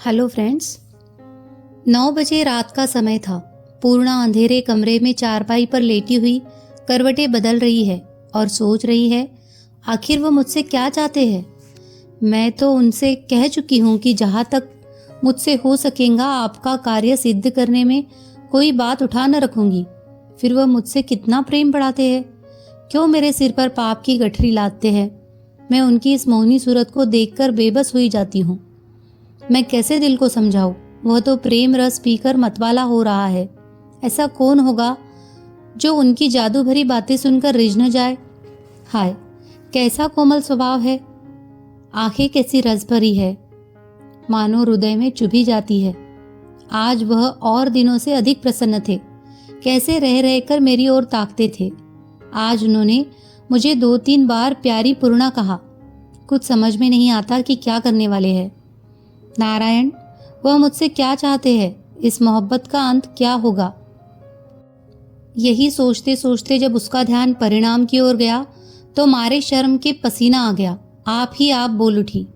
Hello friends. 9 बजे रात का समय था। पूर्णा अंधेरे कमरे में चारपाई पर लेटी हुई करवटें बदल रही है और सोच रही है आखिर वो मुझसे क्या चाहते हैं। मैं तो उनसे कह चुकी हूँ कि जहाँ तक मुझसे हो सकेगा आपका कार्य सिद्ध करने में कोई बात उठा न रखूंगी। फिर वह मुझसे कितना प्रेम बढ़ाते हैं, क्यों मेरे सिर पर पाप की गठरी लादते हैं। मैं उनकी इस मोहनी सूरत को देखकर बेबस हुई जाती हूँ। मैं कैसे दिल को समझाऊं, वह तो प्रेम रस पीकर मतवाला हो रहा है। ऐसा कौन होगा जो उनकी जादू भरी बातें सुनकर रिझ न जाए। हाय, कैसा कोमल स्वभाव है, आंखें कैसी रस भरी है, मानो हृदय में चुभी जाती है। आज वह और दिनों से अधिक प्रसन्न थे, कैसे रह रहकर मेरी ओर ताकते थे। आज उन्होंने मुझे 2-3 बार प्यारी पूर्णा कहा। कुछ समझ में नहीं आता कि क्या करने वाले हैं। नारायण, वह मुझसे क्या चाहते हैं, इस मोहब्बत का अंत क्या होगा। यही सोचते सोचते जब उसका ध्यान परिणाम की ओर गया तो मारे शर्म के पसीना आ गया। आप ही आप बोल उठी,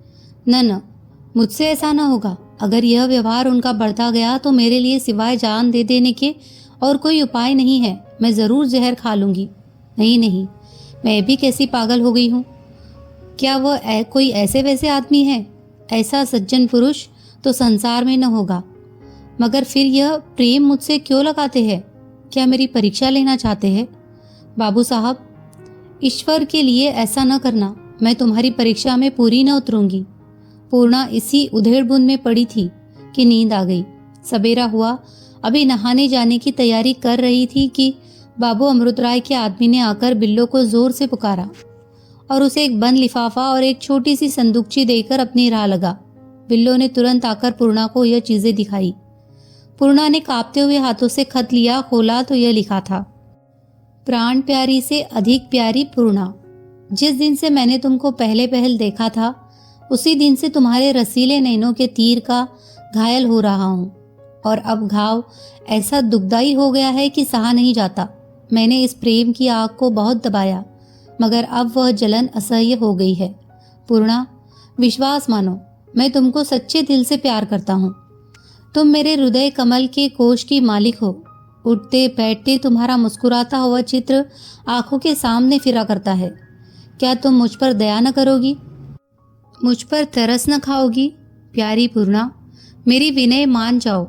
न, मुझसे ऐसा ना होगा। अगर यह व्यवहार उनका बढ़ता गया तो मेरे लिए सिवाय जान दे देने के और कोई उपाय नहीं है। मैं जरूर जहर खा लूंगी। नहीं, मैं भी कैसी पागल हो गई हूँ। क्या वह कोई ऐसे वैसे आदमी है? ऐसा सज्जन पुरुष तो संसार में न होगा। मगर फिर यह प्रेम मुझसे क्यों लगाते हैं? क्या मेरी परीक्षा लेना चाहते हैं? बाबू साहब, ईश्वर के लिए ऐसा न करना। मैं तुम्हारी परीक्षा में पूरी न उतरूंगी। पूर्णा इसी उधेड़बुन में पड़ी थी कि नींद आ गई। सवेरा हुआ, अभी नहाने जाने की तैयारी कर रही थी कि बाबू अमृत राय के आदमी ने आकर बिल्लो को जोर से पुकारा और उसे एक बंद लिफाफा और एक छोटी सी संदूकची देकर अपनी राह लगा। बिल्लो ने तुरंत आकर पूर्णा को यह चीजें दिखाई। पूर्णा ने कांपते हुए हाथों से खत लिया, खोला तो यह लिखा था, प्राण प्यारी से अधिक प्यारी पूर्णा, जिस दिन से मैंने तुमको पहले पहल देखा था उसी दिन से तुम्हारे रसीले नैनों के तीर का घायल हो रहा हूँ और अब घाव ऐसा दुखदाई हो गया है कि सहा नहीं जाता। मैंने इस प्रेम की आग को बहुत दबाया मगर अब वह जलन असह्य हो गई है। पूर्णा, विश्वास मानो, मैं तुमको सच्चे दिल से प्यार करता हूँ। तुम मेरे हृदय कमल के कोष की मालिक हो। उठते बैठते तुम्हारा मुस्कुराता हुआ चित्र आंखों के सामने फिरा करता है। क्या तुम मुझ पर दया न करोगी, मुझ पर तरस न खाओगी? प्यारी पूर्णा, मेरी विनय मान जाओ।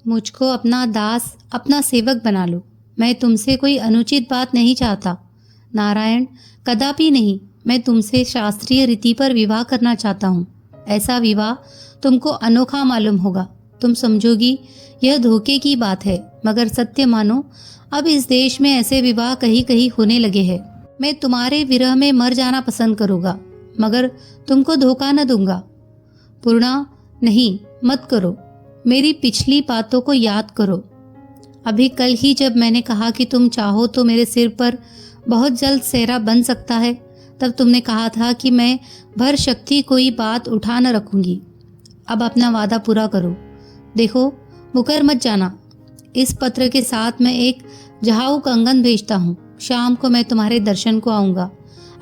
मुझको अपना दास, अपना सेवक बना लो। मैं तुमसे कोई अनुचित बात नहीं चाहता। नारायण, कदापि नहीं। मैं तुमसे शास्त्रीय रीति पर विवाह करना चाहता हूँ। ऐसा विवाह तुमको अनोखा मालूम होगा। तुम समझोगी यह धोखे की बात है, मगर सत्य मानो अब इस देश में ऐसे विवाह कहीं कहीं होने लगे हैं। मैं तुम्हारे विरह में मर जाना पसंद करूँगा मगर तुमको धोखा न दूंगा। पूर्णा, नहीं, मत करो। मेरी पिछली बातों को याद करो। अभी कल ही जब मैंने कहा कि तुम चाहो तो मेरे सिर पर बहुत जल्द सेहरा बन सकता है, तब तुमने कहा था कि मैं भर शक्ति कोई बात उठा न रखूंगी। अब अपना वादा पूरा करो। देखो, मुकर मत जाना। इस पत्र के साथ मैं एक जहाऊ कंगन भेजता हूँ। शाम को मैं तुम्हारे दर्शन को आऊँगा।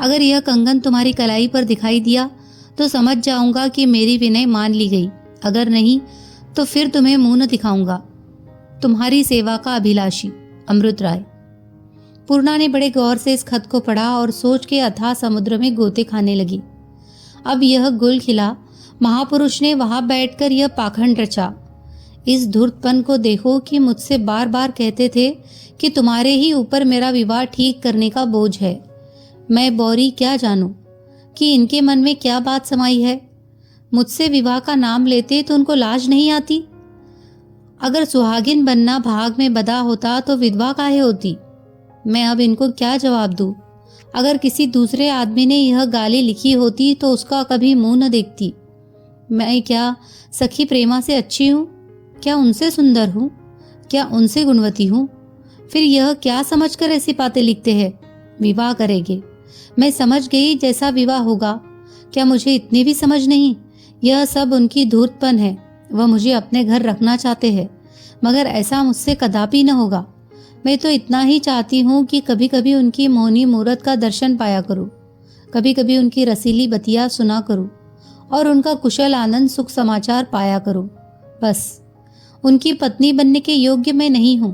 अगर यह कंगन तुम्हारी कलाई पर दिखाई दिया तो समझ जाऊँगा कि मेरी विनय मान ली गई। अगर नहीं तो फिर तुम्हें मुंह न दिखाऊंगा। तुम्हारी सेवा का अभिलाषी, अमृत राय। पूर्णा ने बड़े गौर से इस खत को पढ़ा और सोच के अथाह समुद्र में गोते खाने लगी। अब यह गुल खिला, महापुरुष ने वहां बैठकर यह पाखंड रचा। इस धूर्तपन को देखो कि मुझसे बार बार कहते थे कि तुम्हारे ही ऊपर मेरा विवाह ठीक करने का बोझ है। मैं बौरी क्या जानूं कि इनके मन में क्या बात समाई है। मुझसे विवाह का नाम लेते तो उनको लाज नहीं आती। अगर सुहागिन बनना भाग में बदा होता तो विधवा काहे होती। मैं अब इनको क्या जवाब दूं? अगर किसी दूसरे आदमी ने यह गाली लिखी होती तो उसका कभी मुंह न देखती। मैं क्या सखी प्रेमा से अच्छी हूँ? क्या उनसे सुंदर हूँ? क्या उनसे गुणवती हूँ? फिर यह क्या समझकर ऐसी बातें लिखते हैं? विवाह करेंगे। मैं समझ गई जैसा विवाह होगा। क्या मुझे इतनी भी समझ नहीं? यह सब उनकी धूर्तपन है। वह मुझे अपने घर रखना चाहते हैं मगर ऐसा मुझसे कदापि न होगा। मैं तो इतना ही चाहती हूँ कि कभी कभी उनकी मोहनी मूरत का दर्शन पाया करूँ, कभी कभी उनकी रसीली बतिया सुना करूँ और उनका कुशल आनंद सुख समाचार पाया करूं। बस उनकी पत्नी बनने के योग्य मैं नहीं हूं।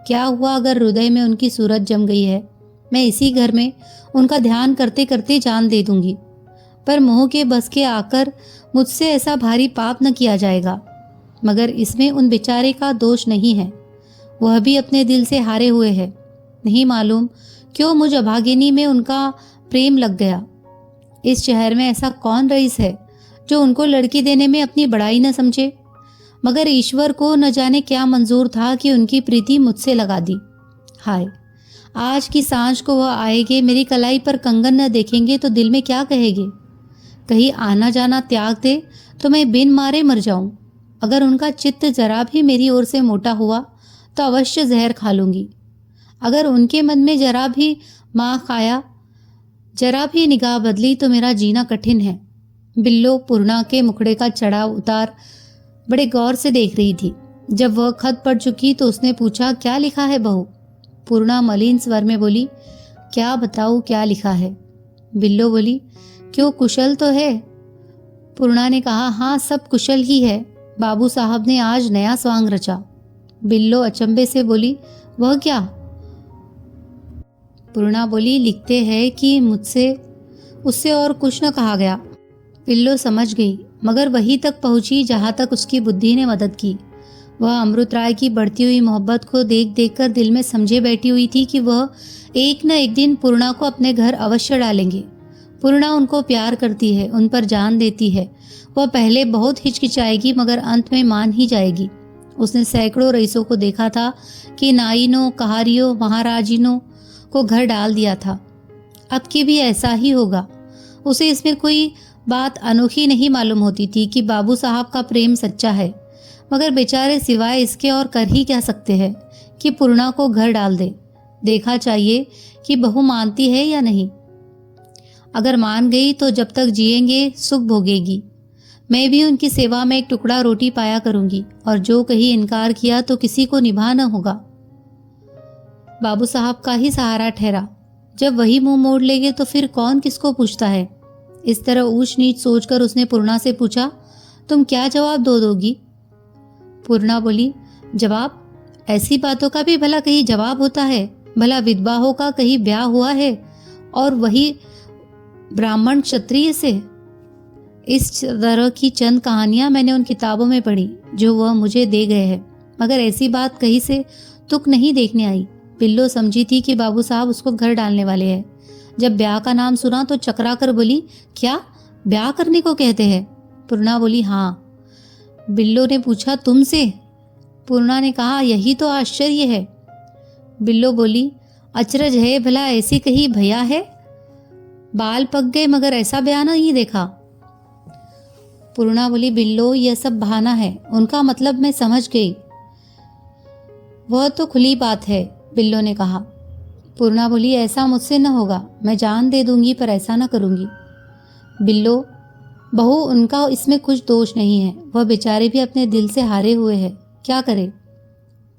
क्या हुआ अगर हृदय में उनकी सूरत जम गई है? मैं इसी घर में उनका ध्यान करते करते जान दे दूंगी, पर मोह के बस के आकर मुझसे ऐसा भारी पाप न किया जाएगा। मगर इसमें उन बेचारे का दोष नहीं है, वह भी अपने दिल से हारे हुए है। नहीं मालूम क्यों मुझ अभागिनी में उनका प्रेम लग गया। इस शहर में ऐसा कौन रईस है जो उनको लड़की देने में अपनी बड़ाई न समझे? मगर ईश्वर को न जाने क्या मंजूर था कि उनकी प्रीति मुझसे लगा दी। हाय, आज की सांझ को वह आएंगे, मेरी कलाई पर कंगन न देखेंगे तो दिल में क्या कहेंगे? कहीं आना जाना त्याग दे तो मैं बिन मारे मर जाऊं। अगर उनका चित्त जरा भी मेरी ओर से मोटा हुआ तो अवश्य जहर खा लूंगी। अगर उनके मन में जरा भी माँ खाया, जरा भी निगाह बदली तो मेरा जीना कठिन है। बिल्लो पूर्णा के मुखड़े का चढ़ाव उतार बड़े गौर से देख रही थी। जब वह खत पढ़ चुकी तो उसने पूछा, क्या लिखा है बहू? पूर्णा मलिन स्वर में बोली, क्या बताऊं क्या लिखा है? बिल्लो बोली, क्यों कुशल तो है? पूर्णा ने कहा, हाँ सब कुशल ही है। बाबू साहब ने आज नया स्वांग रचा। बिल्लो अचंभे से बोली, वह क्या? पूर्णा बोली, लिखते हैं कि मुझसे उससे और कुछ न कहा गया। बिल्लो समझ गई, मगर वहीं तक पहुंची जहां तक उसकी बुद्धि ने मदद की। वह अमृत राय की बढ़ती हुई मोहब्बत को देख देख कर दिल में समझे बैठी हुई थी कि वह एक न एक दिन पूर्णा को अपने घर अवश्य डालेंगे। पूर्णा उनको प्यार करती है, उन पर जान देती है। वह पहले बहुत हिचकिचाएगी मगर अंत में मान ही जाएगी। उसने सैकड़ों रईसों को देखा था कि नाइनों, कहारियों, महाराजिनों को घर डाल दिया था। अब की भी ऐसा ही होगा। उसे इसमें कोई बात अनोखी नहीं मालूम होती थी कि बाबू साहब का प्रेम सच्चा है, मगर बेचारे सिवाय इसके और कर ही क्या सकते हैं कि पूर्णा को घर डाल दे। देखा चाहिए कि बहू मानती है या नहीं। अगर मान गई तो जब तक जिएंगे सुख भोगेगी। मैं भी उनकी सेवा में एक टुकड़ा रोटी पाया करूंगी, और जो कहीं इनकार किया तो किसी को निभाना होगा। बाबू साहब का ही सहारा ठहरा। जब वही मुंह मोड़ लेंगे तो फिर कौन किसको पूछता है? इस तरह ऊंच नीच सोचकर उसने पूर्णा से पूछा, तुम क्या जवाब दोगी? पूर्णा बोली, जवाब? ऐसी बातों का भी भला कहीं जवाब होता है? भला विधवाओं का कहीं ब्याह हुआ है, और वही ब्राह्मण क्षत्रिय से? इस तरह की चंद कहानियां मैंने उन किताबों में पढ़ी जो वह मुझे दे गए हैं, मगर ऐसी बात कहीं से तुक नहीं देखने आई। बिल्लो समझी थी कि बाबू साहब उसको घर डालने वाले हैं। जब ब्याह का नाम सुना तो चकरा कर बोली, क्या ब्याह करने को कहते हैं? पूर्णा बोली, हाँ। बिल्लो ने पूछा, तुमसे? पूर्णा ने कहा, यही तो आश्चर्य है। बिल्लो बोली, अचरज है, भला ऐसी कहीं भैया है? बाल पक गए मगर ऐसा ब्याह नहीं देखा। पूर्णा बोली, बिल्लो यह सब बहाना है, उनका मतलब मैं समझ गई। वह तो खुली बात है, बिल्लो ने कहा। पूर्णा बोली, ऐसा मुझसे न होगा, मैं जान दे दूंगी पर ऐसा न करूंगी। बिल्लो, बहू उनका इसमें कुछ दोष नहीं है, वह बेचारे भी अपने दिल से हारे हुए हैं, क्या करे?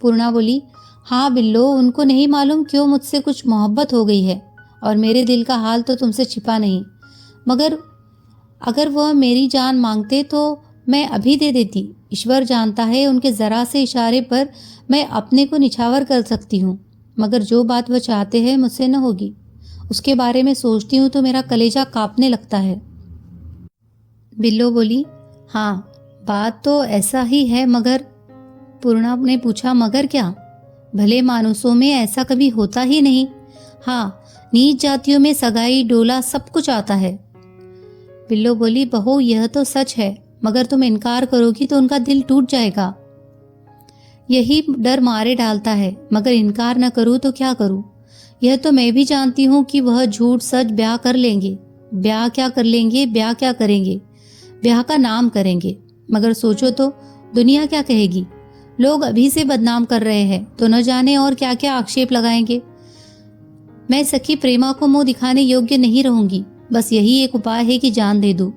पूर्णा बोली, हाँ बिल्लो, उनको नहीं मालूम क्यों मुझसे कुछ मोहब्बत हो गई है, और मेरे दिल का हाल तो तुमसे छिपा नहीं। मगर अगर वह मेरी जान मांगते तो मैं अभी दे देती। ईश्वर जानता है, उनके जरा से इशारे पर मैं अपने को निछावर कर सकती हूँ, मगर जो बात वह चाहते हैं मुझसे न होगी। उसके बारे में सोचती हूँ तो मेरा कलेजा कांपने लगता है। बिल्लो बोली, हाँ बात तो ऐसा ही है, मगर? पूर्णा ने पूछा, मगर क्या? भले मानुसों में ऐसा कभी होता ही नहीं। हाँ, नीच जातियों में सगाई, डोला सब कुछ आता है। बिल्लो बोली, बहू यह तो सच है, मगर तुम इनकार करोगी तो उनका दिल टूट जाएगा। यही डर मारे डालता है, मगर इनकार न करूँ तो क्या करूँ? यह तो मैं भी जानती हूँ कि वह झूठ सच ब्याह कर लेंगे। ब्याह क्या कर लेंगे, ब्याह क्या करेंगे? ब्याह का नाम करेंगे, मगर सोचो तो दुनिया क्या कहेगी? लोग अभी से बदनाम कर रहे हैं तो न जाने और क्या क्या आक्षेप लगाएंगे। मैं सखी प्रेमा को मुंह दिखाने योग्य नहीं रहूंगी। बस यही एक उपाय है कि जान दे दूं।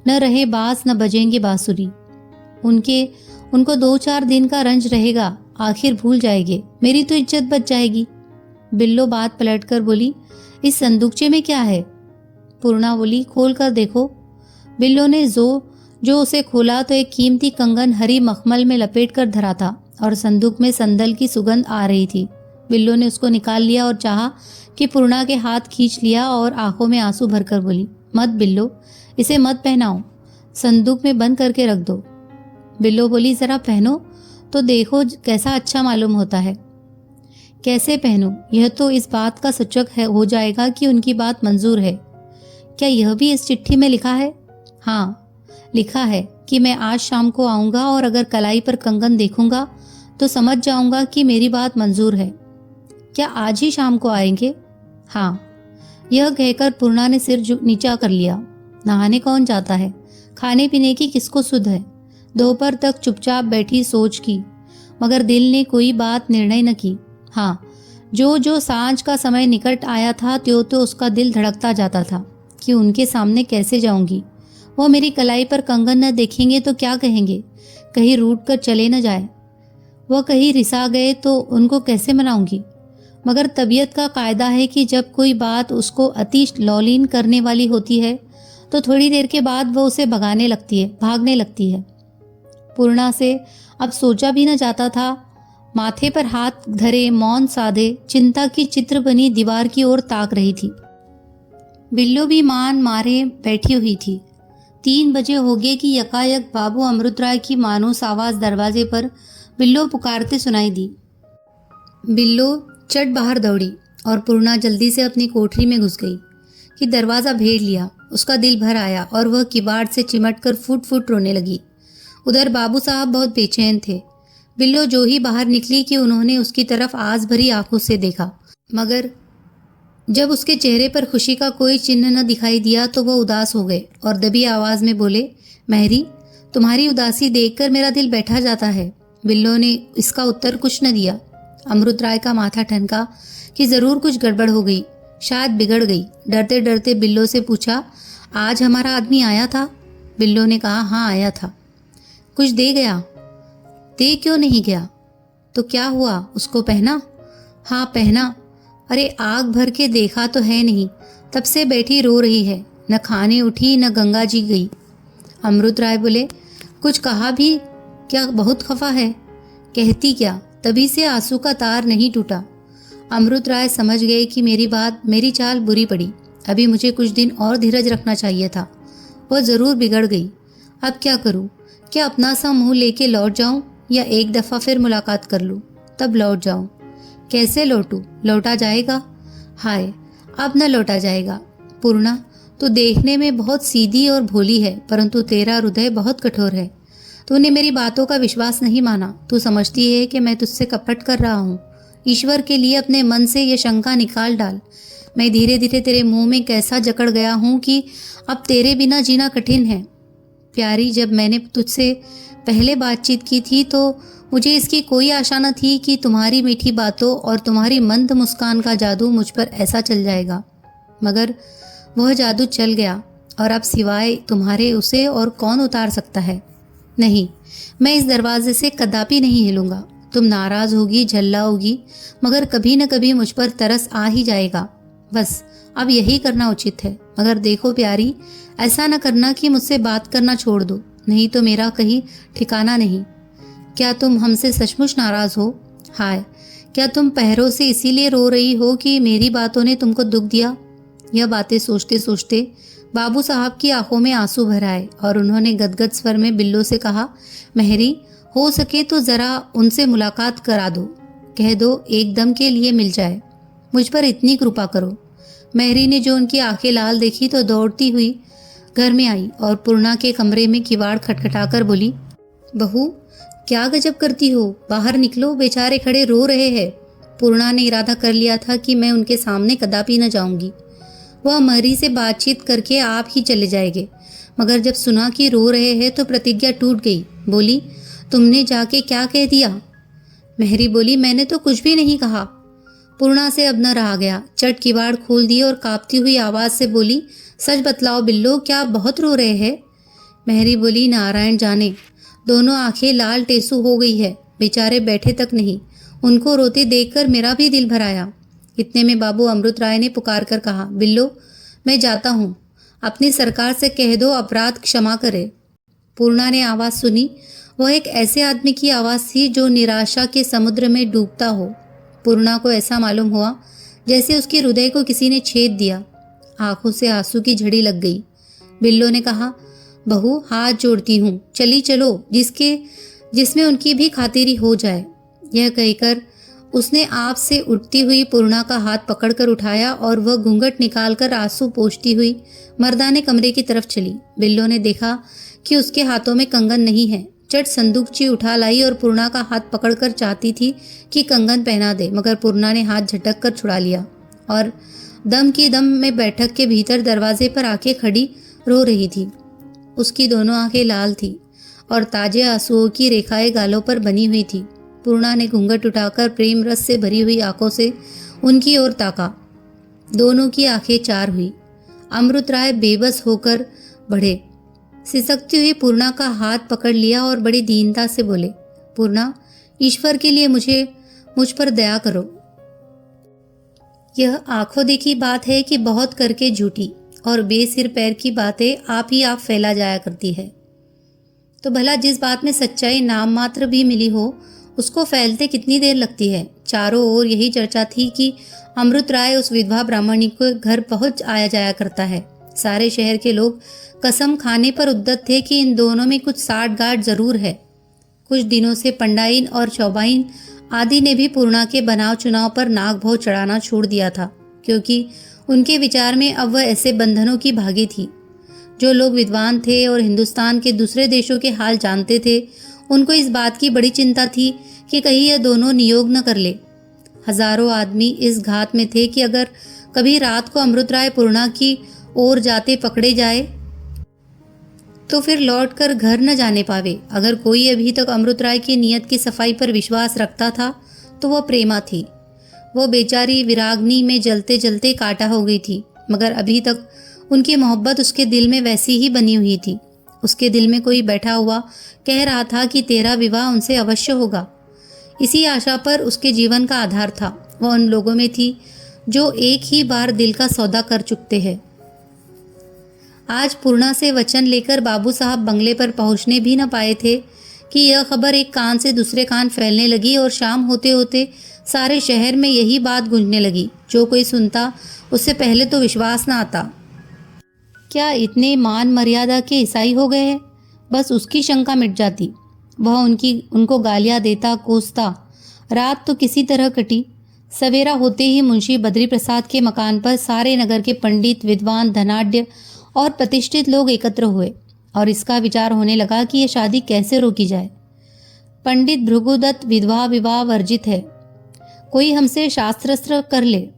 न रहे बांस न बजेंगे बांसुरी। उनको 2-4 दिन का रंज रहेगा, आखिर भूल जाएंगे, मेरी तो इज्जत बच जाएगी। बिल्लो बात पलटकर बोली, इस संदूकचे में क्या है? पूर्णा बोली, खोल कर देखो। बिल्लो ने जो उसे खोला तो एक कीमती कंगन हरी मखमल में लपेट कर धरा था और संदूक में संदल की सुगंध आ रही थी। बिल्लो ने उसको निकाल लिया और चाहा कि पूर्णा के हाथ खींच लिया और आंखों में आंसू भरकर बोली, मत बिल्लो, इसे मत पहनाओ, संदूक में बंद करके रख दो। बिल्लो बोली, जरा पहनो तो देखो कैसा अच्छा मालूम होता है। कैसे पहनूं? यह तो इस बात का सूचक हो जाएगा कि उनकी बात मंजूर है। क्या यह भी इस चिट्ठी में लिखा है? हाँ, लिखा है कि मैं आज शाम को आऊंगा और अगर कलाई पर कंगन देखूंगा तो समझ जाऊंगा कि मेरी बात मंजूर है। क्या आज ही शाम को आएंगे? हाँ। यह कहकर पूर्णा ने सिर नीचा कर लिया। नहाने कौन जाता है? खाने पीने की किसको सुध है? दोपहर तक चुपचाप बैठी सोच की, मगर दिल ने कोई बात निर्णय न की। हाँ, जो सांझ का समय निकट आया था त्यों तो उसका दिल धड़कता जाता था कि उनके सामने कैसे जाऊंगी। वो मेरी कलाई पर कंगन न देखेंगे तो क्या कहेंगे? कहीं रूठ कर चले न जाए। वह कहीं रिसा गए तो उनको कैसे मनाऊंगी? मगर तबीयत का कायदा है कि जब कोई बात उसको अति लौलीन करने वाली होती है तो थोड़ी देर के बाद वह उसे भागने लगती है। पूर्णा से अब सोचा भी न जाता था। माथे पर हाथ धरे मौन साधे चिंता की चित्र बनी दीवार की ओर ताक रही थी। बिल्लो भी मान मारे बैठी हुई थी। 3 बजे हो गए कि यकायक बाबू अमृतराय की मानूस आवाज दरवाजे पर बिल्लो पुकारते सुनाई दी। बिल्लो चट बाहर दौड़ी और पूर्णा जल्दी से अपनी कोठरी में घुस गई कि दरवाज़ा भेड़ लिया। उसका दिल भर आया और वह किवाड़ से चिमट कर फुट फुट रोने लगी। उधर बाबू साहब बहुत बेचैन थे। बिल्लो जो ही बाहर निकली कि उन्होंने उसकी तरफ आस भरी आंखों से देखा, मगर जब उसके चेहरे पर खुशी का कोई चिन्ह न दिखाई दिया तो वह उदास हो गए और दबी आवाज में बोले, मेहरी, तुम्हारी उदासी देखकर मेरा दिल बैठा जाता है। बिल्लो ने इसका उत्तर कुछ न दिया। अमृतराय का माथा ठनका कि जरूर कुछ गड़बड़ हो गई, शायद बिगड़ गई। डरते डरते बिल्लो से पूछा, आज हमारा आदमी आया था? बिल्लो ने कहा, हाँ आया था। कुछ दे गया? दे क्यों नहीं गया? तो क्या हुआ, उसको पहना? हाँ पहना। अरे आग भर के देखा तो है नहीं, तब से बैठी रो रही है, न खाने उठी न गंगा जी गई। अमृतराय बोले, कुछ कहा भी क्या? बहुत खफा है? कहती क्या? तभी से आंसू का तार नहीं टूटा। अमृतराय समझ गए कि मेरी चाल बुरी पड़ी। अभी मुझे कुछ दिन और धीरज रखना चाहिए था। वह जरूर बिगड़ गई। अब क्या करूं? क्या अपना सा मुंह लेके लौट जाऊं या एक दफा फिर मुलाकात कर लूं, तब लौट जाऊं? कैसे लौटूं? लौटा जाएगा? हाय, अब न लौटा जाएगा। पूर्णा, तू देखने में बहुत सीधी और भोली है, परंतु तेरा हृदय बहुत कठोर है। तूने मेरी बातों का विश्वास नहीं माना। तू समझती है कि मैं तुझसे कपट कर रहा हूँ। ईश्वर के लिए अपने मन से ये शंका निकाल डाल। मैं धीरे धीरे तेरे मुंह में कैसा जकड़ गया हूँ कि अब तेरे बिना जीना कठिन है। प्यारी, जब मैंने तुझसे पहले बातचीत की थी तो मुझे इसकी कोई आशा न थी कि तुम्हारी मीठी बातों और तुम्हारी मंद मुस्कान का जादू मुझ पर ऐसा चल जाएगा। मगर वह जादू चल गया और अब सिवाय तुम्हारे उसे और कौन उतार सकता है? नहीं, मैं इस दरवाजे से कदापि नहीं हिलूंगा। तुम नाराज होगी, झल्लाओगी, मगर कभी न कभी मुझ पर तरस आ ही जाएगा। बस अब यही करना उचित है। मगर देखो प्यारी, ऐसा न करना कि मुझसे बात करना छोड़ दो, नहीं तो मेरा कहीं ठिकाना नहीं। क्या तुम हमसे सचमुच नाराज हो? हाय, क्या तुम पहरों से इसीलिए रो रही हो कि मेरी बातों ने तुमको दुख दिया? यह बातें सोचते सोचते बाबू साहब की आंखों में आंसू भर आए और उन्होंने गदगद स्वर में बिल्लो से कहा, मेहरी, हो सके तो जरा उनसे मुलाकात करा दो। कह दो एकदम के लिए मिल जाए। मुझ पर इतनी कृपा करो। मेहरी ने जो उनकी आंखें लाल देखी तो दौड़ती हुई घर में आई और पूर्णा के कमरे में किवाड़ खटखटाकर बोली, बहू, क्या गजब करती हो? बाहर निकलो, बेचारे खड़े रो रहे हैं। पूर्णा ने इरादा कर लिया था कि मैं उनके सामने कदापि न जाऊंगी। वह मेहरी से बातचीत करके आप ही चले जाएंगे, मगर जब सुना कि रो रहे हैं तो प्रतिज्ञा टूट गई। बोली, तुमने जाके क्या कह दिया? मेहरी बोली, मैंने तो कुछ भी नहीं कहा। पूर्णा से अब न रहा गया, चट किवाड़ खोल दिए और कांपती हुई आवाज से बोली, सच बतलाओ बिल्लो, क्या आप बहुत रो रहे हैं? मेहरी बोली, नारायण जाने। दोनों आंखें लाल टेसू हो गई है। बेचारे बैठे तक नहीं। उनको रोते देखकर मेरा भी दिल भर आया। इतने में बाबू अमृतराय ने पुकार कर कहा, बिल्लो, मैं जाता हूँ, अपनी सरकार से कह दो अपराध क्षमा करे। पूर्णा ने आवाज सुनी। वह एक ऐसे आदमी की आवाज थी जो निराशा के समुद्र में डूबता हो। पूर्णा को ऐसा मालूम हुआ जैसे उसके हृदय को किसी ने छेद दिया। आंखों से आंसू की झड़ी लग गई। बिल्लो ने कहा, बहू हाथ जोड़ती हूँ, चली चलो, जिसमें उनकी भी खातिरी हो जाए। यह कहकर उसने आप से उठती हुई पूर्णा का हाथ पकड़कर उठाया और वह घूंघट निकालकर आंसू पोंछती हुई मर्दाने कमरे की तरफ चली। बिल्लो ने देखा कि उसके हाथों में कंगन नहीं है। चट संदूकची उठा लाई और पूर्णा का हाथ पकड़कर चाहती थी कि कंगन पहना दे, मगर पूर्णा ने हाथ झटक कर छुड़ा लिया और दम की दम में बैठक के भीतर दरवाजे पर आके खड़ी रो रही थी। उसकी दोनों आंखें लाल थी और ताजे आंसुओं की रेखाएं गालों पर बनी हुई थी। पूर्णा ने घूंघट उठाकर प्रेम रस से भरी हुई आंखों से उनकी ओर ताका। दोनों की आंखें चार हुई। अमृत राय बेबस होकर बढ़े। सिसकती हुई पूर्णा का हाथ पकड़ लिया और बड़ी दीनता से बोले, पूर्णा, ईश्वर के लिए मुझ पर दया करो। यह आंखों देखी बात है कि बहुत करके झूठी और बेसिर पैर की बातें आप ही आप फैला जाया करती है। तो भला जिस बात में सच्चाई नाम मात्र भी मिली हो उसको फैलते कितनी देर लगती है। चारों ओर यही चर्चा थी कि अमृत राय उस विधवा ब्राह्मणी के घर पहुंच आया जाया करता है। सारे शहर के लोग कसम खाने पर उद्यत थे कि इन दोनों में कुछ साठगांठ जरूर है। कुछ दिनों से पंडाइन और चौबाइन आदि ने भी पूर्णा के बनाव चुनाव पर नाक भौं चढ़ाना छोड़ दिया था, क्योंकि उनके विचार में अब वह ऐसे बंधनों की भागी थी। जो लोग विद्वान थे और हिंदुस्तान के दूसरे देशों के हाल जानते थे, उनको इस बात की बड़ी चिंता थी कि कहीं यह दोनों नियोग न कर ले। हजारों आदमी इस घात में थे कि अगर कभी रात को अमृत राय पूर्णा की ओर जाते पकड़े जाए तो फिर लौटकर घर न जाने पावे। अगर कोई अभी तक अमृत राय की नीयत की सफाई पर विश्वास रखता था तो वह प्रेमा थी। वो बेचारी विरागनी में जलते जलते काटा हो गई थी, मगर अभी तक उनकी मोहब्बत उसके दिल में वैसी ही बनी हुई थी। उसके दिल में कोई बैठा हुआ कह रहा था कि तेरा विवाह उनसे अवश्य होगा। इसी आशा पर उसके जीवन का आधार था। वह उन लोगों में थी जो एक ही बार दिल का सौदा कर चुकते हैं। आज पूर्णा से वचन लेकर बाबू साहब बंगले पर पहुंचने भी न पाए थे कि यह खबर एक कान से दूसरे कान फैलने लगी और शाम होते होते सारे शहर में यही बात गूंजने लगी। जो कोई सुनता उससे पहले तो विश्वास न आता। क्या इतने मान मर्यादा के ईसाई हो गए हैं? बस उसकी शंका मिट जाती। वह उनको गालियां देता, कोसता। रात तो किसी तरह कटी। सवेरा होते ही मुंशी बद्री प्रसाद के मकान पर सारे नगर के पंडित, विद्वान, धनाढ्य और प्रतिष्ठित लोग एकत्र हुए और इसका विचार होने लगा कि यह शादी कैसे रोकी जाए। पंडित भृगुदत्त विवाह वर्जित है, कोई हमसे शास्त्र कर ले।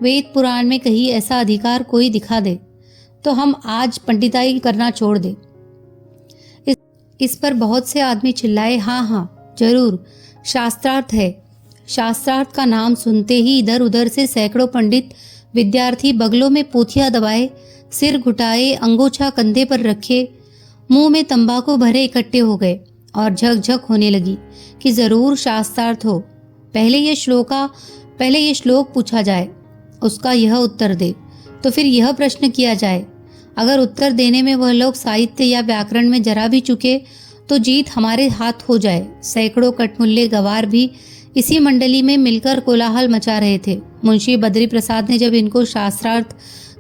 वेद पुराण में कहीं ऐसा अधिकार कोई दिखा दे तो हम आज पंडिताई करना छोड़ दे। इस पर बहुत से आदमी चिल्लाए, हाँ हाँ जरूर, शास्त्रार्थ है। शास्त्रार्थ का नाम सुनते ही इधर उधर से सैकड़ों पंडित विद्यार्थी बगलों में पोथियां दबाए, सिर घुटाए, अंगोछा कंधे पर रखे, मुंह में तंबाकू भरे इकट्ठे हो गए और झकझक होने लगी कि जरूर शास्त्रार्थ हो। पहले ये श्लोक पूछा जाए, उसका यह उत्तर दे, तो फिर यह प्रश्न किया जाए। अगर उत्तर देने में वह लोग साहित्य या व्याकरण में जरा भी चुके तो जीत हमारे हाथ हो जाए। सैकड़ों कटमुल्ले गवार भी इसी मंडली में मिलकर कोलाहल मचा रहे थे। मुंशी बद्री प्रसाद ने जब इनको शास्त्रार्थ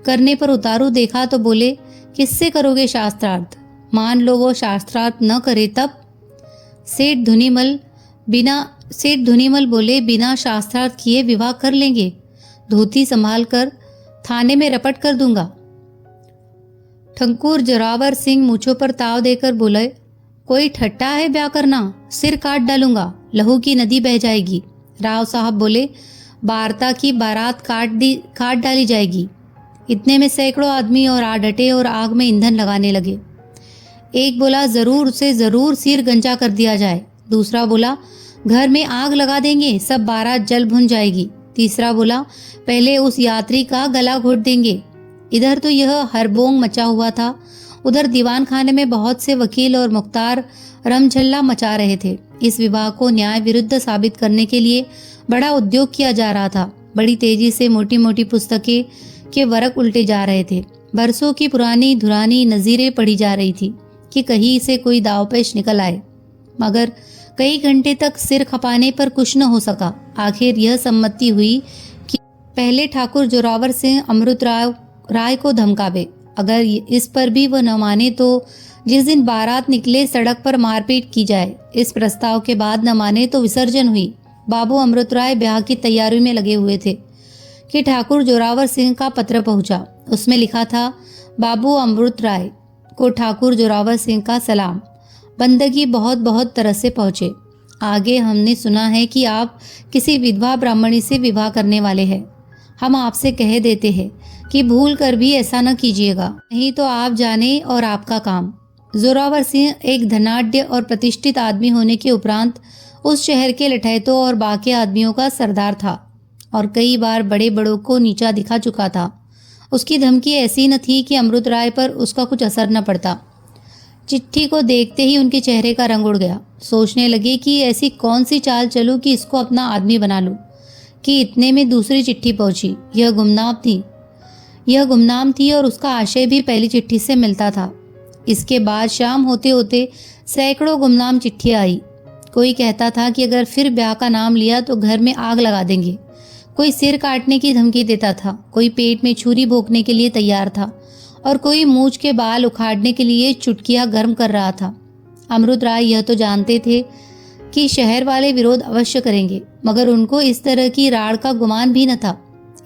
करने पर उतारू देखा तो बोले, किससे करोगे शास्त्रार्थ? मान लो वो शास्त्रार्थ न करे तब? सेठ धुनीमल बोले, बिना शास्त्रार्थ किए विवाह कर लेंगे। धोती संभाल कर थाने में रपट कर दूंगा। ठंकुर जोरावर सिंह मूछों पर ताव देकर बोले, कोई ठट्टा है ब्याह करना? सिर काट डालूंगा, लहू की नदी बह जाएगी। राव साहब बोले, वार्ता की बारात काट डाली जाएगी। इतने में सैकड़ों आदमी और आ डटे और आग में ईंधन लगाने लगे। एक बोला, जरूर सिर गंजा कर दिया जाए। दूसरा बोला, घर में आग लगा देंगे, सब बारात जल भुन जाएगी। तीसरा बोला, पहले उस यात्री का गला घोट देंगे। इधर तो यह हरबोंग मचा हुआ था, उधर दीवान खाने में बहुत से वकील और मुख्तार रमझल्ला मचा रहे थे। इस विवाह को न्याय विरुद्ध साबित करने के लिए बड़ा उद्योग किया जा रहा था। बड़ी तेजी से मोटी मोटी पुस्तकें के वरक उल्टे जा रहे थे। बरसों की पुरानी धुरानी नज़ीरें पढ़ी जा रही थी कि कहीं से कोई दावपेश निकल आए, मगर कई घंटे तक सिर खपाने पर कुछ न हो सका। आखिर यह सम्मति हुई कि पहले ठाकुर जोरावर सिंह अमृत राय को धमकावे। अगर इस पर भी वह न माने तो जिस दिन बारात निकले सड़क पर मारपीट की जाए। इस प्रस्ताव के बाद न माने तो विसर्जन हुई। बाबू अमृत राय ब्याह की तैयारी में लगे हुए थे कि ठाकुर जोरावर सिंह का पत्र पहुंचा। उसमें लिखा था, बाबू अमृत राय को ठाकुर जोरावर सिंह का सलाम। बंदगी बहुत बहुत तरह से पहुँचे। आगे हमने सुना है कि आप किसी विधवा ब्राह्मणी से विवाह करने वाले हैं। हम आपसे कह देते हैं कि भूल कर भी ऐसा न कीजिएगा, नहीं तो आप जाने और आपका काम। जोरावर सिंह एक धनाढ्य और प्रतिष्ठित आदमी होने के उपरांत उस शहर के लठैतों और बाकी आदमियों का सरदार था और कई बार बड़े बड़ों को नीचा दिखा चुका था। उसकी धमकी ऐसी न थी कि अमृत राय पर उसका कुछ असर न पड़ता। चिट्ठी को देखते ही उनके चेहरे का रंग उड़ गया। सोचने लगे कि ऐसी कौन सी चाल चलूं कि इसको अपना आदमी बना लूं, कि इतने में दूसरी चिट्ठी पहुंची। यह गुमनाम थी और उसका आशय भी पहली चिट्ठी से मिलता था। इसके बाद शाम होते होते सैकड़ों गुमनाम चिट्ठियां आई। कोई कहता था कि अगर फिर ब्याह का नाम लिया तो घर में आग लगा देंगे। कोई सिर काटने की धमकी देता था, कोई पेट में छुरी भोंकने के लिए तैयार था और कोई मूंछ के बाल उखाड़ने के लिए चुटकियां गर्म कर रहा था। अमृत राय यह तो जानते थे कि शहर वाले विरोध अवश्य करेंगे, मगर उनको इस तरह की राड़ का गुमान भी न था।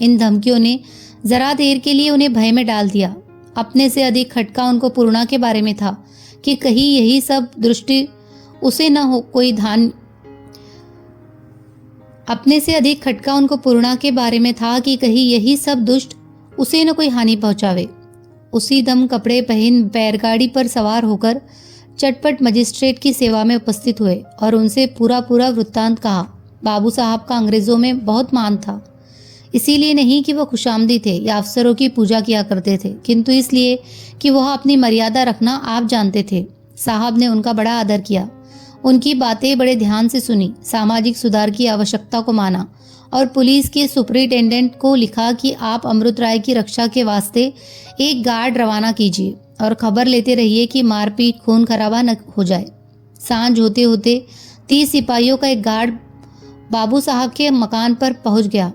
इन धमकियों ने जरा देर के लिए उन्हें भय में डाल दिया। अपने से अधिक खटका उनको पूर्णा के बारे में था कि कहीं यही सब दृष्टि उसे न हो कोई धान अपने से अधिक खटका उनको पूर्णा के बारे में था कि कहीं यही सब दुष्ट उसे न कोई हानि पहुंचावे। उसी दम कपड़े पहन बैलगाड़ी पर सवार होकर चटपट मजिस्ट्रेट की सेवा में उपस्थित हुए और उनसे पूरा वृत्तांत कहा। बाबू साहब का अंग्रेजों में बहुत मान था, इसीलिए नहीं कि वह खुशामदी थे या अफसरों की पूजा किया करते थे, किंतु इसलिए कि वह अपनी मर्यादा रखना आप जानते थे। साहब ने उनका बड़ा आदर किया, उनकी बातें बड़े ध्यान से सुनी, सामाजिक सुधार की आवश्यकता को माना और पुलिस के सुपरिटेंडेंट को लिखा कि आप अमृत राय की रक्षा के वास्ते एक गार्ड रवाना कीजिए और खबर लेते रहिए कि मारपीट खून खराबा न हो जाए। सांझ होते होते 30 सिपाहियों का एक गार्ड बाबू साहब के मकान पर पहुंच गया,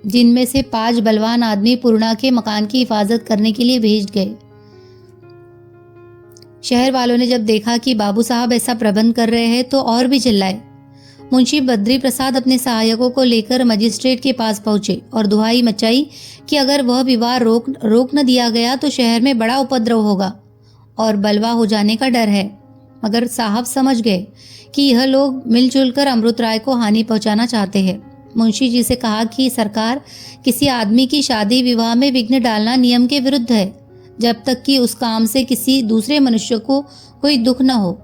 जिनमें से 5 बलवान आदमी पूर्णा के मकान की हिफाजत करने के लिए भेज गए। शहर वालों ने जब देखा कि बाबू साहब ऐसा प्रबंध कर रहे हैं तो और भी चिल्लाए। मुंशी बद्री प्रसाद अपने सहायकों को लेकर मजिस्ट्रेट के पास पहुंचे और दुहाई मचाई कि अगर वह विवाह रोक न दिया गया तो शहर में बड़ा उपद्रव होगा और बलवा हो जाने का डर है। मगर साहब समझ गए कि यह लोग मिलजुल कर अमृत राय को हानि पहुंचाना चाहते हैं। मुंशी जी से कहा कि सरकार, किसी आदमी की शादी विवाह में विघ्न डालना नियम के विरुद्ध है, जब तक कि उस काम से किसी दूसरे मनुष्य को कोई दुख न हो।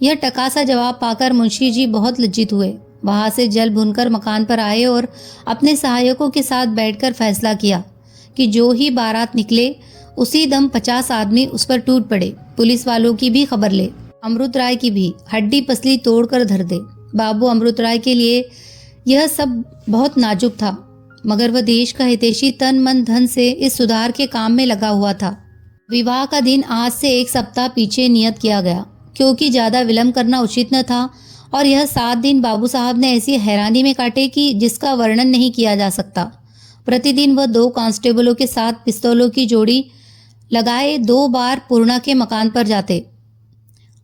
यह टकासा जवाब पाकर मुंशी जी बहुत लज्जित हुए। वहां से जल भुनकर मकान पर आए और अपने सहायकों के साथ बैठकर फैसला किया कि जो ही बारात निकले उसी दम 50 आदमी उस पर टूट पड़े। पुलिस वालों की भी खबर ले, अमृत राय की भी, हड्डी पसली तोड़कर धर दे। बाबू अमृत राय के लिए यह सब बहुत नाजुक था, मगर वह देश का हितैषी तन मन धन से इस सुधार के काम में लगा हुआ था। विवाह का दिन आज से 1 सप्ताह पीछे नियत किया गया, क्योंकि ज्यादा विलंब करना उचित न था और यह 7 दिन बाबू साहब ने ऐसी हैरानी में काटे कि जिसका वर्णन नहीं किया जा सकता। प्रतिदिन वह 2 कांस्टेबलों के साथ पिस्तौलों की जोड़ी लगाए 2 बार पूर्णा के मकान पर जाते।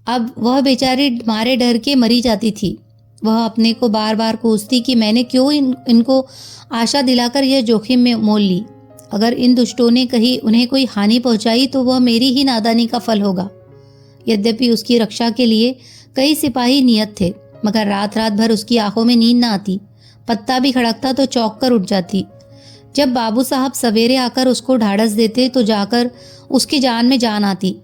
अब वह बेचारी मारे डर के मरी जाती थी। वह अपने को बार बार कोसती कि मैंने क्यों इनको आशा दिलाकर यह जोखिम में मोल ली। अगर इन दुष्टों ने कहीं उन्हें कोई हानि पहुंचाई तो वह मेरी ही नादानी का फल होगा। यद्यपि उसकी रक्षा के लिए कई सिपाही नियत थे, मगर रात भर उसकी आंखों में नींद न आती। पत्ता भी खड़कता तो चौंक कर उठ जाती। जब बाबू साहब सवेरे आकर उसको ढाढ़स देते तो जाकर उसकी जान में जान आती।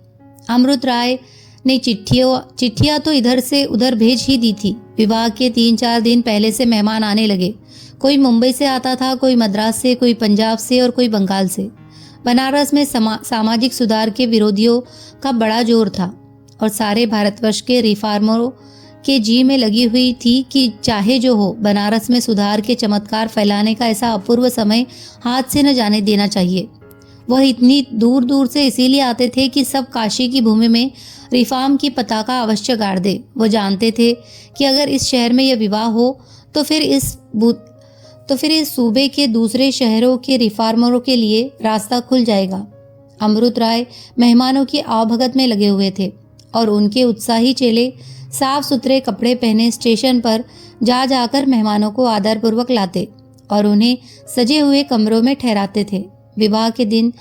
अमृत राय ने चिट्ठियां तो इधर से उधर भेज ही दी थी। विवाह के 3-4 दिन पहले से मेहमान आने लगे। कोई मुंबई से आता था, कोई मद्रास से, कोई पंजाब से और कोई बंगाल से। बनारस में सामाजिक सुधार के विरोधियों का बड़ा जोर था और सारे भारतवर्ष के रिफार्मरों के जी में लगी हुई थी कि चाहे जो हो, बनारस में सुधार के चमत्कार फैलाने का ऐसा अपूर्व समय हाथ से न जाने देना चाहिए। वह इतनी दूर दूर से इसीलिए आते थे कि सब काशी की भूमि में रिफार्म की पताका अवश्य गाड़ दे। वो जानते थे कि अगर इस शहर में यह विवाह हो तो फिर इस सूबे के दूसरे शहरों के रिफार्मरों के लिए रास्ता खुल जाएगा। अमृत राय मेहमानों की आवभगत में लगे हुए थे और उनके उत्साही चेले साफ सुथरे कपड़े पहने स्टेशन पर जा जाकर मेहमानों को आदरपूर्वक लाते और उन्हें सजे हुए कमरों में ठहराते थे। विवाह के दिन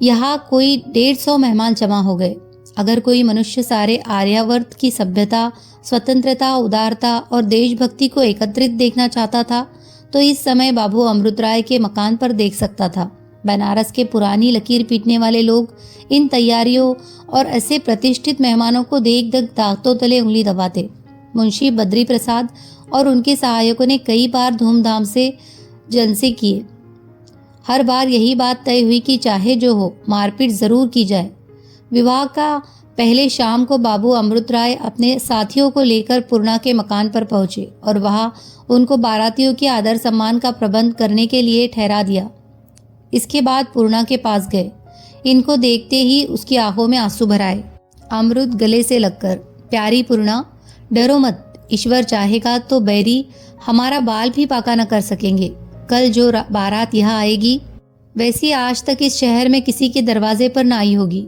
यहाँ कोई 150 मेहमान जमा हो गए। अगर कोई मनुष्य सारे आर्यावर्त की सभ्यता, स्वतंत्रता, उदारता और देशभक्ति को एकत्रित देखना चाहता था तो इस समय बाबू अमृत राय के मकान पर देख सकता था। बनारस के पुरानी लकीर पीटने वाले लोग इन तैयारियों और ऐसे प्रतिष्ठित मेहमानों को देख देख दांतों तले उंगली दबाते। मुंशी बद्री प्रसाद और उनके सहायकों ने कई बार धूमधाम से जलसे किए। हर बार यही बात तय हुई कि चाहे जो हो मारपीट जरूर की जाए। विवाह का पहले शाम को बाबू अमृत राय अपने साथियों को लेकर पूर्णा के मकान पर पहुंचे और वहां उनको बारातियों के आदर सम्मान का प्रबंध करने के लिए ठहरा दिया। इसके बाद पूर्णा के पास गए। इनको देखते ही उसकी आंखों में आंसू भर आए। अमृत गले से लगकर, प्यारी पूर्णा, डरो मत, ईश्वर चाहेगा तो बैरी हमारा बाल भी पाका न कर सकेंगे। कल जो बारात यहाँ आएगी वैसी आज तक इस शहर में किसी के दरवाजे पर ना आई होगी।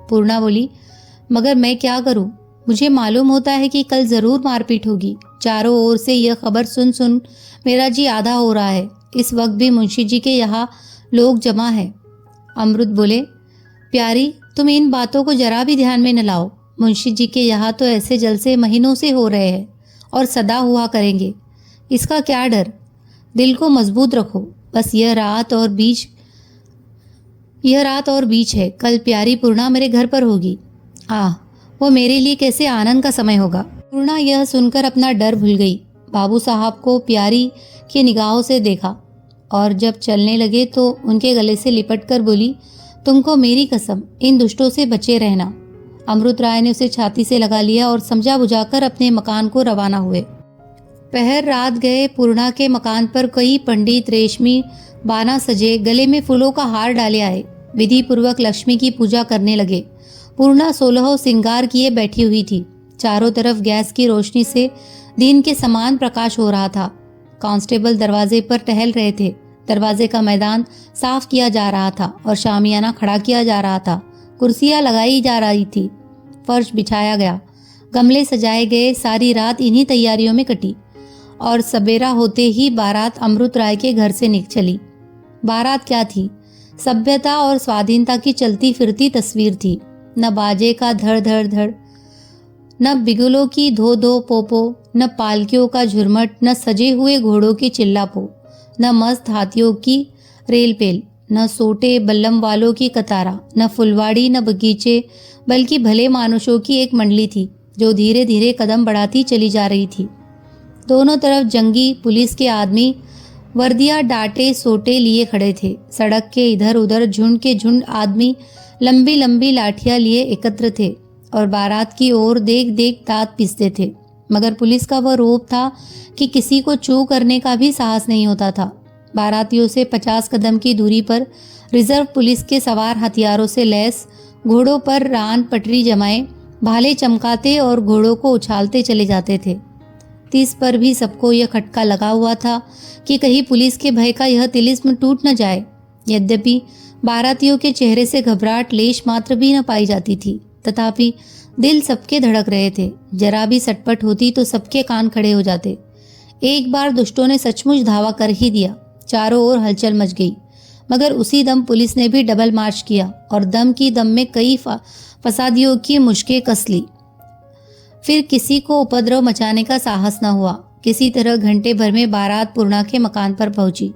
पूर्णा बोली, मगर मैं क्या करूं? मुझे मालूम होता है कि कल जरूर मारपीट होगी। चारों ओर से यह खबर सुन सुन मेरा जी आधा हो रहा है। इस वक्त भी मुंशी जी के यहाँ लोग जमा है। अमृत बोले, प्यारी, तुम इन बातों को जरा भी ध्यान में न लाओ। मुंशी जी के यहाँ तो ऐसे जलसे महीनों से हो रहे हैं और सदा हुआ करेंगे। इसका क्या डर? दिल को मजबूत रखो। बस यह रात और बीच है। कल प्यारी पूर्णा मेरे घर पर होगी। वो मेरे लिए कैसे आनंद का समय होगा। पूर्णा यह सुनकर अपना डर भूल गई। बाबू साहब को प्यारी की निगाहों से देखा और जब चलने लगे तो उनके गले से लिपट कर बोली, तुमको मेरी कसम, इन दुष्टों से बचे रहना। अमृत राय ने उसे छाती से लगा लिया और समझा बुझाकर अपने मकान को रवाना हुए। पहर रात गए। पूर्णा के मकान पर कई पंडित रेशमी बाना सजे गले में फूलों का हार डाले आए। विधि पूर्वक लक्ष्मी की पूजा करने लगे। पूर्णा 16 सिंगार किए बैठी हुई थी। चारों तरफ गैस की रोशनी से दिन के समान प्रकाश हो रहा था। कांस्टेबल दरवाजे पर टहल रहे थे। दरवाजे का मैदान साफ किया जा रहा था और शामियाना खड़ा किया जा रहा था। कुर्सियां लगाई जा रही थी। फर्श बिछाया गया। गमले सजाए गए। सारी रात इन्हीं तैयारियों में कटी और सवेरा होते ही बारात अमृत राय के घर से चली। बारात क्या थी? सभ्यता और स्वाधीनता की चलती फिरती तस्वीर थी। न बाजे का धड़ धड़ धड़, न बिगुलों की धो धो पोपो, न पालकियों का झुरमट, न सजे हुए घोड़ों की चिल्लापो, न मस्त हाथियों की रेलपेल, न सोटे बल्लम वालों की कतारा, न फुलवाड़ी, न बगीचे, बल्कि भले मानुषों की एक मंडली थी जो धीरे धीरे कदम बढ़ाती चली जा रही थी। दोनों तरफ जंगी पुलिस के आदमी वर्दियां डाटे सोटे लिए खड़े थे। सड़क के इधर उधर झुंड के झुंड आदमी लंबी लंबी लाठियां लिए एकत्र थे और बारात की ओर देख देख दांत पीसते थे। मगर पुलिस का वह रोब था कि किसी को चू करने का भी साहस नहीं होता था। बारातियों से 50 कदम की दूरी पर रिजर्व पुलिस के सवार हथियारों से लैस घोड़ों पर रान पटरी जमाए भाले चमकाते और घोड़ों को उछालते चले जाते थे। 30 पर भी सबको यह खटका लगा हुआ था कि कहीं पुलिस के भय का यह तिलिस्म टूट न जाए। यद्यपि बारातियों के चेहरे से घबराहट लेश मात्र भी न पाई जाती थी, तथापि दिल सबके धड़क रहे थे। जरा भी सटपट होती तो सबके कान खड़े हो जाते। एक बार दुष्टों ने सचमुच धावा कर ही दिया। चारों ओर हलचल मच गई। मगर उसी दम पुलिस ने भी डबल मार्च किया और दम की दम में कई फसादियों की मुश्कें कस ली। फिर किसी को उपद्रव मचाने का साहस न हुआ। किसी तरह घंटे भर में बारात पूर्णा के मकान पर पहुंची।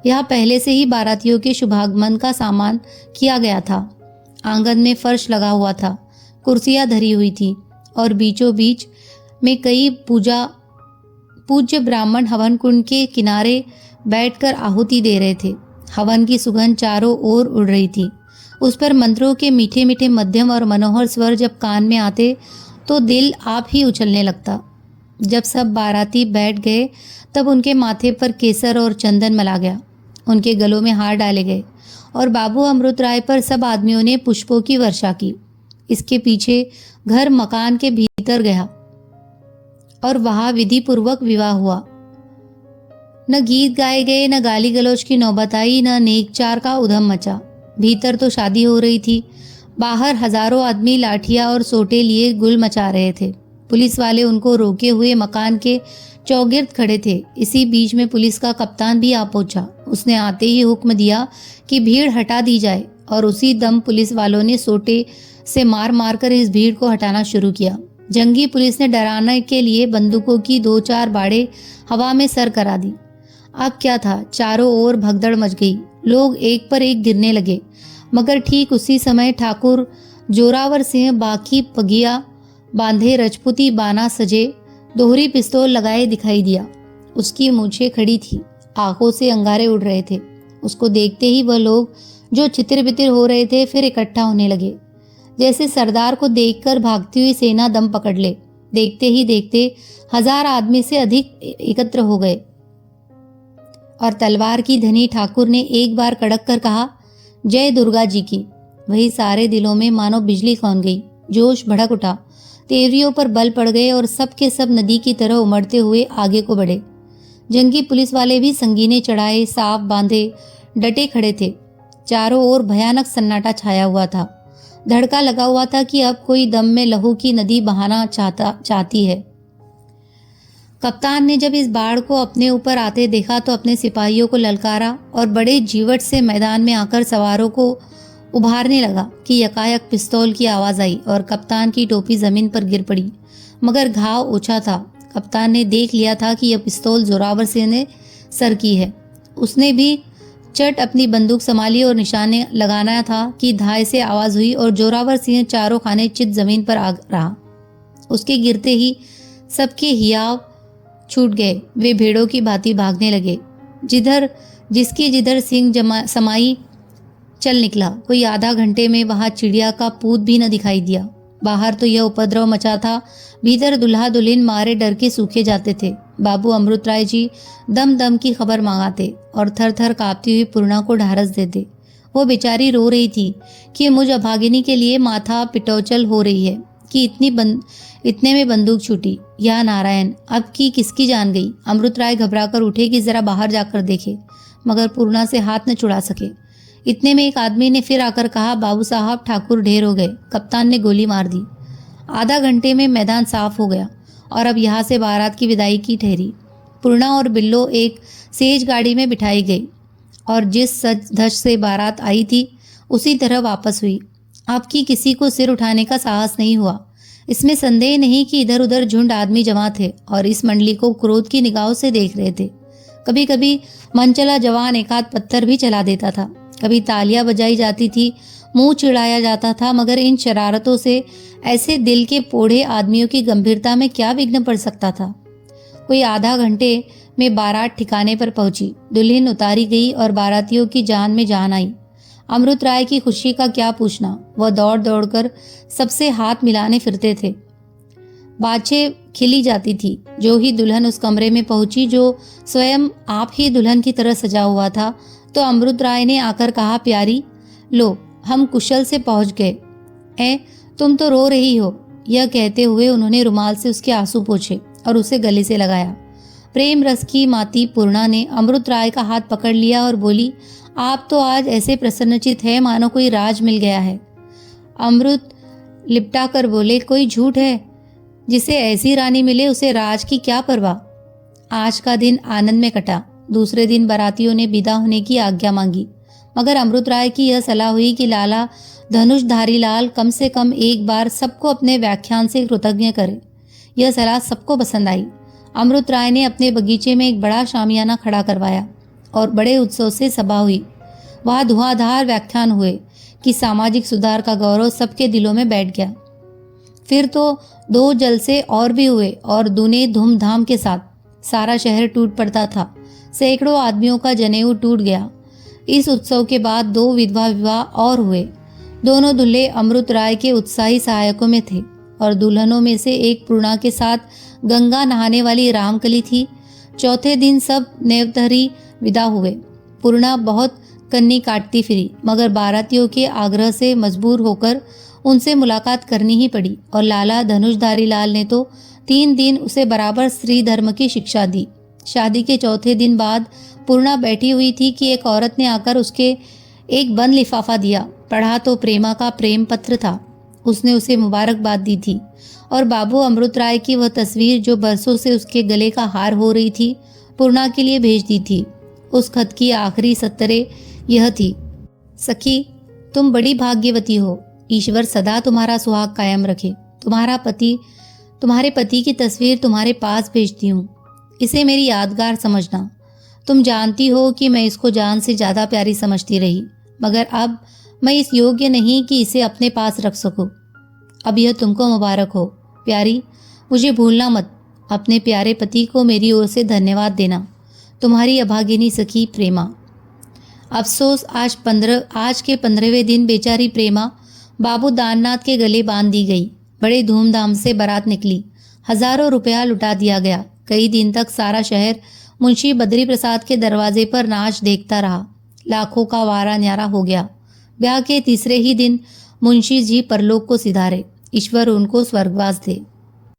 यहाँ पहले से ही बारातियों के शुभागमन का सामान किया गया था। आंगन में फर्श लगा हुआ था, कुर्सियां धरी हुई थी और बीचों बीच में कई पूज्य ब्राह्मण हवन कुंड के किनारे बैठकर आहुति दे रहे थे। हवन की सुगंध चारों ओर उड़ रही थी। उस पर मंत्रों के मीठे मीठे मध्यम और मनोहर स्वर जब कान में आते तो दिल आप ही उछलने लगता। जब सब बाराती बैठ गए तब उनके माथे पर केसर और चंदन मला गया। उनके गलों में हार डाले गए और बाबू अमृत राय पर सब आदमियों ने पुष्पों की वर्षा की। इसके पीछे घर मकान के भीतर गया और वहां विधि पूर्वक विवाह हुआ। न गीत गाए गए, न गाली गलौज की नौबत आई, न नेकचार का उधम मचा। भीतर तो शादी हो रही थी, बाहर हजारों आदमी लाठियां और सोटे लिए गुल मचा रहे थे। पुलिस वाले उनको रोके हुए मकान के चौगिर्द खड़े थे। इसी बीच में पुलिस का कप्तान भी आ पहुंचा। उसने आते ही हुक्म दिया कि भीड़ हटा दी जाए और उसी दम पुलिस वालों ने सोटे से मार मार कर इस भीड़ को हटाना शुरू किया। जंगी पुलिस ने डराने के लिए बंदूकों की 2-4 बाड़े हवा में सर करा दी। अब क्या था, चारों ओर भगदड़ मच गई। लोग एक पर एक गिरने लगे, मगर ठीक उसी समय ठाकुर जोरावर सिंह बाकी पगिया बांधे रजपूती बाना सजे दोहरी पिस्तौल लगाए दिखाई दिया। उसकी मूछें खड़ी थी, आंखों से अंगारे उड़ रहे थे। उसको देखते ही वह लोग जो छितिर बितिर हो रहे थे फिर इकट्ठा होने लगे, जैसे सरदार को देखकर भागती हुई सेना दम पकड़ ले। देखते ही देखते 1000 आदमी से अधिक एकत्र हो गए और तलवार की धनी ठाकुर ने एक बार कड़क कर कहा, जय दुर्गा जी की। वही सारे दिलों में मानो बिजली कौन गई। जोश भड़क उठा, तेवरियों पर बल पड़ गए और सब के सब नदी की तरह उमड़ते हुए आगे को बढ़े। जंगी पुलिस वाले भी संगीने चढ़ाए, साफ बांधे, डटे खड़े थे। चारों ओर भयानक सन्नाटा छाया हुआ था। धड़का लगा हुआ था कि अब कोई दम में लहू की नदी बहाना चाहती है। कप्तान ने जब इस बाढ़ को अपने ऊपर आते देखा तो अपने सिपाहियों को ललकारा और बड़े जीवट से मैदान में आकर सवारों को उभारने लगा कि यकायक पिस्तौल की आवाज आई और कप्तान की टोपी जमीन पर गिर पड़ी। मगर घाव ऊंचा था। कप्तान ने देख लिया था कि यह पिस्तौल जोरावर सिंह ने सर की है। उसने भी चट अपनी बंदूक संभाली और निशाने लगाना था कि धाय से आवाज हुई और जोरावर सिंह चारों खाने चित जमीन पर आ रहा। उसके गिरते ही सबके हियाव छूट गए। वे भेड़ों की भांति भागने लगे। जिधर सिंह समाई चल निकला। कोई आधा घंटे में वहां चिड़िया का पूत भी न दिखाई दिया। बाहर तो यह उपद्रव मचा था, भीतर दुल्हा दुल्हन मारे डर के सूखे जाते थे। बाबू अमृत राय जी दम दम की खबर मांगाते और थर थर कांपती हुई पूर्णा को ढारस देते। वो बेचारी रो रही थी कि मुझ अभागिनी के लिए माथा पिटौचल हो रही है कि इतने में बंदूक छूटी। या नारायण, अब की किसकी जान गई। अमृत राय घबराकर उठे कि जरा बाहर जाकर देखे, मगर पूर्णा से हाथ न छुड़ा सके। इतने में एक आदमी ने फिर आकर कहा, बाबू साहब, ठाकुर ढेर हो गए। कप्तान ने गोली मार दी। आधा घंटे में मैदान साफ हो गया और अब यहाँ से बारात की विदाई की ठहरी। पूर्णा और बिल्लो एक सेज गाड़ी में बिठाई गई और जिस सज धज से बारात आई थी उसी तरह वापस हुई। अब की किसी को सिर उठाने का साहस नहीं हुआ। इसमें संदेह नहीं कि इधर उधर झुंड आदमी जमा थे और इस मंडली को क्रोध की निगाहों से देख रहे थे। कभी कभी मनचला जवान एक आध पत्थर भी चला देता था। कभी तालियां बजाई जाती थी, मुंह चिढ़ाया जाता था, मगर इन शरारतों से ऐसे दिल के पोढ़े आदमियों की गंभीरता में क्या विघ्न पड़ सकता था। कोई आधा घंटे में बारात ठिकाने पर पहुंची। दुल्हन उतारी गई और बारातियों की जान में जान आई। अमृत राय की खुशी का क्या पूछना। वह दौड़ दौड़कर सबसे हाथ मिलाने फिरते थे। बाछे खिली जाती थी। जो ही दुल्हन उस कमरे में पहुंची जो स्वयं आप ही दुल्हन की तरह सजा हुआ था, तो अमृत राय ने आकर कहा, प्यारी, लो, हम कुशल से पहुंच गए। तुम तो रो रही हो। यह कहते हुए उन्होंने रुमाल से उसके आंसू पोंछे और उसे गले से लगाया। प्रेम रस की माती पूर्णा ने अमृत राय का हाथ पकड़ लिया और बोली, आप तो आज ऐसे प्रसन्नचित है मानो कोई राज मिल गया है। अमृत लिपटा कर बोले, कोई झूठ है। जिसे ऐसी रानी मिले उसे राज की क्या परवाह। आज का दिन आनंद में कटा। दूसरे दिन बारातियों ने विदा होने की आज्ञा मांगी, मगर अमृत राय की यह सलाह हुई कि लाला धनुषधारी लाल कम से कम एक बार सबको अपने व्याख्यान से कृतज्ञ करे। यह सलाह सबको पसंद आई। अमृत राय ने अपने बगीचे में एक बड़ा शामियाना खड़ा करवाया और बड़े उत्सव से सभा हुई। वहाँ धुआंधार व्याख्यान हुए कि सामाजिक सुधार का गौरव सबके दिलों में बैठ गया। फिर तो 2 जलसे और भी हुए और दूने धूमधाम के साथ। सारा शहर टूट पड़ता था। सैकड़ों आदमियों का जनेऊ टूट गया। इस उत्सव के बाद 2 विधवा विवाह और हुए। दोनों दूल्हे अमृत राय के उत्साही सहायकों में थे और दुल्हनों में से एक पूर्णा के साथ गंगा नहाने वाली रामकली थी। चौथे दिन सब नेवतरी विदा हुए। पूर्णा बहुत कन्नी काटती फिरी, मगर बारातियों के आग्रह से मजबूर होकर उनसे मुलाकात करनी ही पड़ी और लाला धनुषधारी लाल ने तो 3 दिन उसे बराबर स्त्री धर्म की शिक्षा दी। शादी के चौथे दिन बाद पूर्णा बैठी हुई थी कि एक औरत ने आकर उसके एक बंद लिफाफा दिया। पढ़ा तो प्रेमा का प्रेम पत्र था। उसने उसे मुबारकबाद दी थी और बाबू अमृत राय की वह तस्वीर जो बरसों से उसके गले का हार हो रही थी, पूर्णा के लिए भेज दी थी। उस खत की आखिरी सत्तरे यह थी, सखी तुम बड़ी भाग्यवती हो, ईश्वर सदा तुम्हारा सुहाग कायम रखे। तुम्हारे पति की तस्वीर तुम्हारे पास भेजती हूँ, इसे मेरी यादगार समझना। तुम जानती हो कि मैं इसको जान से ज़्यादा प्यारी समझती रही, मगर अब मैं इस योग्य नहीं कि इसे अपने पास रख सकूं। अब यह तुमको मुबारक हो प्यारी, मुझे भूलना मत। अपने प्यारे पति को मेरी ओर से धन्यवाद देना। तुम्हारी अभागिनी सखी प्रेमा। अफसोस आज के 15वें दिन बेचारी प्रेमा बाबू दाननाथ के गले बांध दी गई। बड़े धूमधाम से बारात निकली। हजारों रुपया लुटा दिया गया। कई दिन तक सारा शहर मुंशी बद्री प्रसाद के दरवाजे पर नाच देखता रहा। लाखों का वारा न्यारा हो गया। ब्याह के तीसरे ही दिन मुंशी जी परलोक को सिधारे। ईश्वर उनको स्वर्गवास दे।